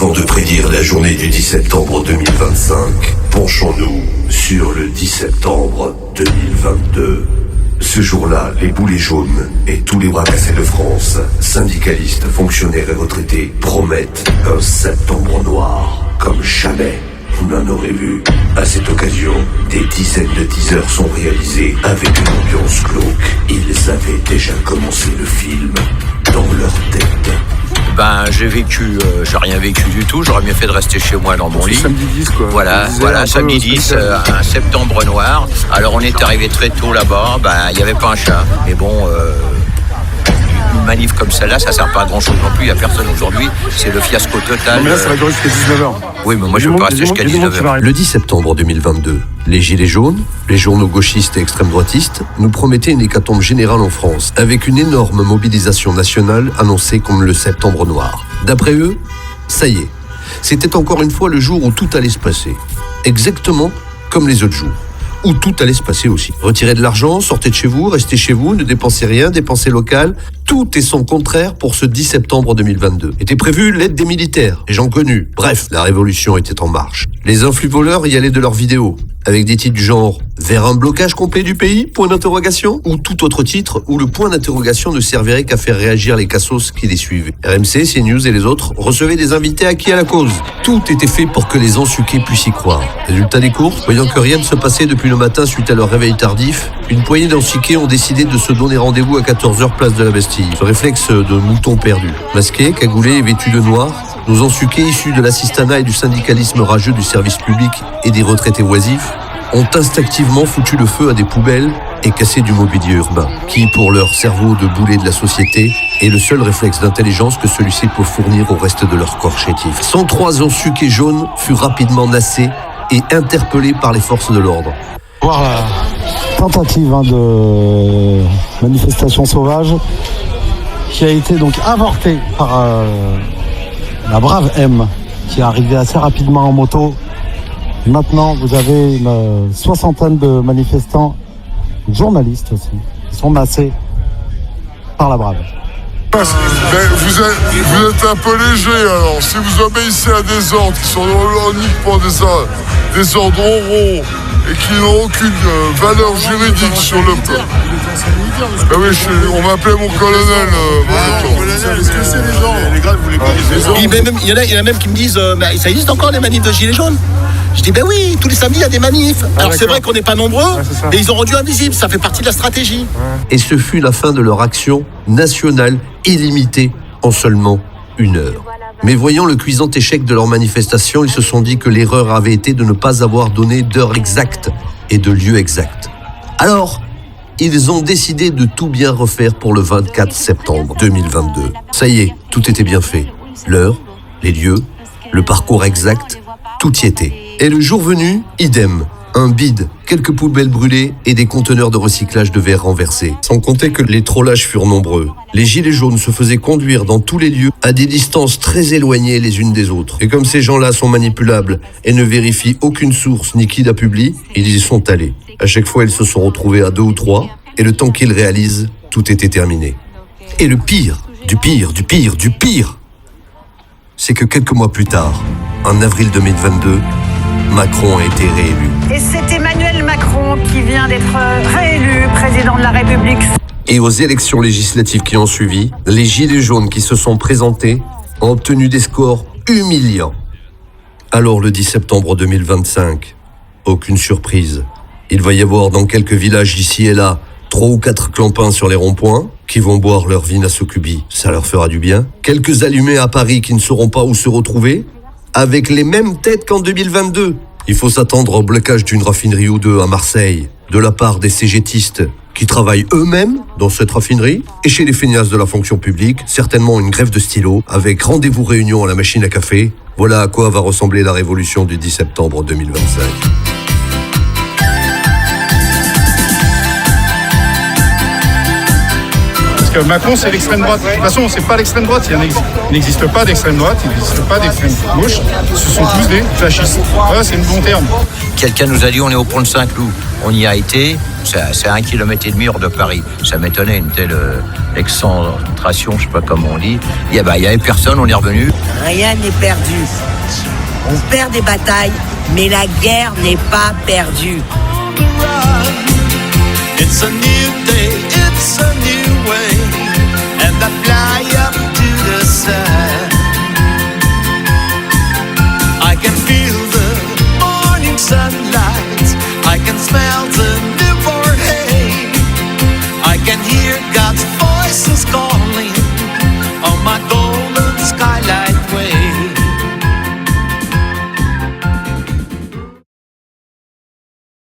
Avant de prédire la journée du 10 septembre 2025, penchons-nous sur le 10 septembre 2022. Ce jour-là, les boulets jaunes et tous les bras cassés de France, syndicalistes, fonctionnaires et retraités, promettent un septembre noir comme jamais vous n'en aurez vu. À cette occasion, des dizaines de teasers sont réalisés avec une ambiance glauque. Ils avaient déjà commencé le film dans leur tête. J'ai rien vécu du tout, j'aurais mieux fait de rester chez moi dans mon lit. Samedi 10 quoi. Voilà, samedi 10, un septembre noir. Alors on est arrivé très tôt là-bas, il n'y avait pas un chat. Mais bon, une manif comme celle-là, ça sert pas à grand-chose non plus, il n'y a personne aujourd'hui, c'est le fiasco total. Non mais là ça va durer jusqu'à 19h. Oui, mais moi je ne peux pas rester jusqu'à 19h. Le 10 septembre 2022, les Gilets jaunes, les journaux gauchistes et extrême-droitistes nous promettaient une hécatombe générale en France, avec une énorme mobilisation nationale annoncée comme le septembre noir. D'après eux, ça y est, c'était encore une fois le jour où tout allait se passer. Exactement comme les autres jours, où tout allait se passer aussi. Retirez de l'argent, sortez de chez vous, restez chez vous, ne dépensez rien, dépensez local. Tout est son contraire pour ce 10 septembre 2022. Était prévu l'aide des militaires, les gens connus. Bref, la révolution était en marche. Les influx-voleurs y allaient de leurs vidéos, avec des titres du genre « Vers un blocage complet du pays ? » Point d'interrogation. Ou tout autre titre où le point d'interrogation ne servirait qu'à faire réagir les cassos qui les suivaient. RMC, CNews et les autres recevaient des invités acquis à la cause. Tout était fait pour que les ensuqués puissent y croire. Résultat des courses, voyant que rien ne se passait depuis le matin suite à leur réveil tardif, une poignée d'ensuqués ont décidé de se donner rendez-vous à 14h place de la Bastille. Ce réflexe de mouton perdu. Masqués, cagoulés et vêtus de noir, nos ensuqués issus de l'assistanat et du syndicalisme rageux du service public et des retraités oisifs ont instinctivement foutu le feu à des poubelles et cassé du mobilier urbain, qui, pour leur cerveau de boulet de la société, est le seul réflexe d'intelligence que celui-ci peut fournir au reste de leur corps chétif. 103 ensuqués jaunes furent rapidement nassés et interpellés par les forces de l'ordre. Voilà. Tentative de manifestation sauvage qui a été donc avortée par la brave M qui est arrivée assez rapidement en moto. Maintenant, vous avez une soixantaine de manifestants, journalistes aussi, qui sont massés par la brave. Mais vous êtes un peu léger alors, si vous obéissez à des ordres qui sont uniquement des ordres ronds et qui n'ont aucune valeur juridique sur le plan. Oui, on m'appelait mon colonel. Est-ce que c'est les gens les gars, vous les connaissez? Il y en a même qui me disent ça existe encore les manifs de gilets jaunes? Je dis oui, tous les samedis il y a des manifs. Alors c'est vrai qu'on n'est pas nombreux, mais ils ont rendu invisibles, ça fait partie de la stratégie. Et ce fut la fin de leur action nationale illimitée en seulement 1 heure. Mais voyant le cuisant échec de leur manifestation, ils se sont dit que l'erreur avait été de ne pas avoir donné d'heure exacte et de lieu exact. Alors, ils ont décidé de tout bien refaire pour le 24 septembre 2022. Ça y est, tout était bien fait. L'heure, les lieux, le parcours exact, tout y était. Et le jour venu, idem. Un bide, quelques poubelles brûlées et des conteneurs de recyclage de verre renversés. Sans compter que les trollages furent nombreux. Les gilets jaunes se faisaient conduire dans tous les lieux à des distances très éloignées les unes des autres. Et comme ces gens-là sont manipulables et ne vérifient aucune source ni qui la publie, ils y sont allés. À chaque fois, ils se sont retrouvés à 2 ou 3 et le temps qu'ils réalisent, tout était terminé. Et le pire, du pire, c'est que quelques mois plus tard, en avril 2022, Macron a été réélu. Et c'est Emmanuel Macron qui vient d'être réélu président de la République. Et aux élections législatives qui ont suivi, les Gilets jaunes qui se sont présentés ont obtenu des scores humiliants. Alors le 10 septembre 2025, aucune surprise. Il va y avoir dans quelques villages ici et là 3 ou 4 clampins sur les ronds-points qui vont boire leur vin à Socubi, ça leur fera du bien. Quelques allumés à Paris qui ne sauront pas où se retrouver, avec les mêmes têtes qu'en 2022. Il faut s'attendre au blocage d'une raffinerie ou deux à Marseille, de la part des cégétistes qui travaillent eux-mêmes dans cette raffinerie, et chez les feignasses de la fonction publique, certainement une grève de stylo, avec rendez-vous réunion à la machine à café. Voilà à quoi va ressembler la révolution du 10 septembre 2025. Parce que Macron, c'est l'extrême droite. De toute façon, c'est pas l'extrême droite. Il n'existe pas d'extrême droite, il n'existe pas d'extrême gauche. Ce sont tous des fascistes. Voilà, c'est le bon terme. Quelqu'un nous a dit on est au pont de Saint-Cloud. On y a été, c'est à 1,5 km de Paris. Ça m'étonnait, une telle excentration, je sais pas comment on dit. Il y avait personne, on est revenu. Rien n'est perdu. On perd des batailles, mais la guerre n'est pas perdue. It's a new day.